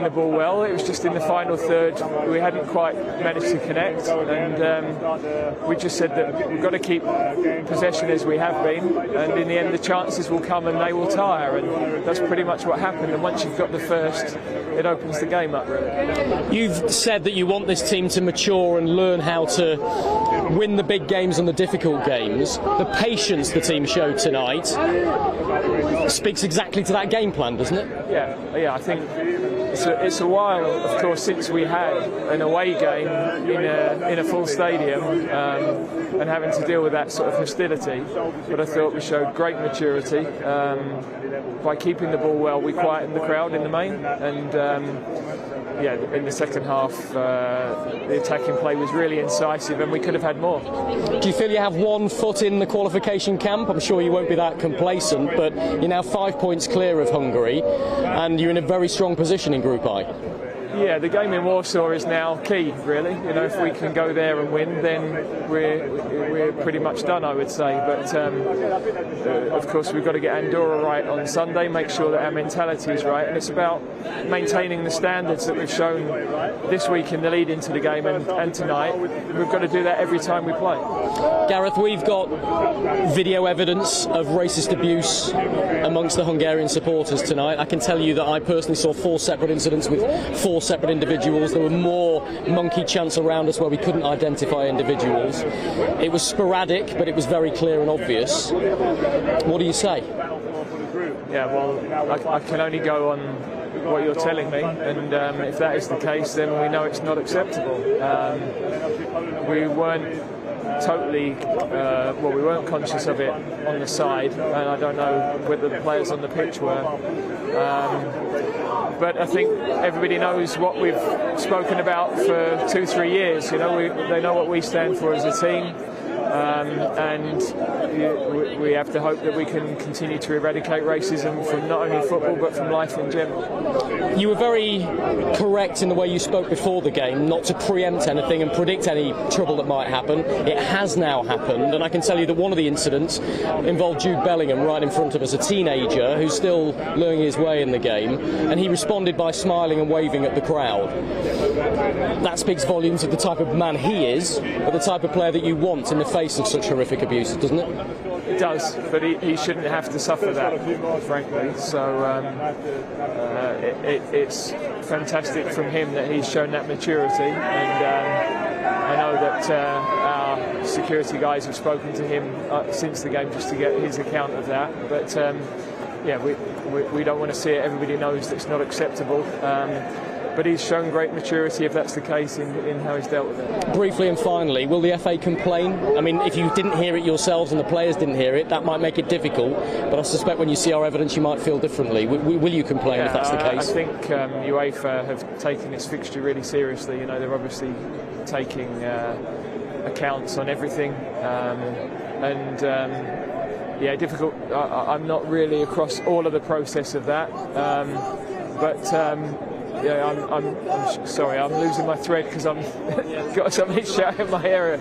The ball well. It was just in the final third we hadn't quite managed to connect, and we just said that we've got to keep possession as we have been, and in the end the chances will come and they will tire, and that's pretty much what happened. And once you've got the first, it opens the game up, really. You've said that you want this team to mature and learn how to win the big games and the difficult games. The patience the team showed tonight speaks exactly to that game plan, doesn't it? Yeah, I think it's a while, of course, since we had an away game in a full stadium and having to deal with that sort of hostility. But I thought we showed great maturity. By keeping the ball well, we quietened the crowd in the main, and in the second half, the attacking play was really incisive, and we could have had more. Do you feel you have one foot in the qualification camp? I'm sure you won't be that complacent, but you're now 5 points clear of Hungary, and you're in a very strong position in Group I. Yeah, the game in Warsaw is now key, really. You know, if we can go there and win, then we're pretty much done, I would say. But of course, we've got to get Andorra right on Sunday, make sure that our mentality is right, and it's about maintaining the standards that we've shown this week in the lead into the game and tonight. We've got to do that every time we play. Gareth, we've got video evidence of racist abuse amongst the Hungarian supporters tonight. I can tell you that I personally saw 4 separate incidents with 4 separate individuals. There were more monkey chants around us where we couldn't identify individuals. It was sporadic, but it was very clear and obvious. What do you say? Yeah, well, I can only go on what you're telling me, and if that is the case, then we know it's not acceptable. We weren't totally, we weren't conscious of it on the side, and I don't know whether the players on the pitch were. But I think everybody knows what we've spoken about for 2-3 years. You know, they know what we stand for as a team. And we have to hope that we can continue to eradicate racism from not only football but from life in general. You were very correct in the way you spoke before the game, not to preempt anything and predict any trouble that might happen. It has now happened, and I can tell you that one of the incidents involved Jude Bellingham right in front of us, a teenager who's still learning his way in the game, and he responded by smiling and waving at the crowd. That speaks volumes of the type of man he is, but the type of player that you want in the face of such horrific abuses, doesn't it? It does, but he shouldn't have to suffer that, frankly. So it's fantastic from him that he's shown that maturity, and I know that our security guys have spoken to him since the game just to get his account of that. But we don't want to see it. Everybody knows that it's not acceptable. But he's shown great maturity, if that's the case, in how he's dealt with it. Briefly and finally, will the FA complain? I mean, if you didn't hear it yourselves and the players didn't hear it, that might make it difficult. But I suspect when you see our evidence, you might feel differently. Will you complain if that's the case? I think UEFA have taken its fixture really seriously. You know, they're obviously taking accounts on everything, difficult. I'm not really across all of the process of that, I'm sorry, I'm losing my thread because I've got somebody shouting in my area.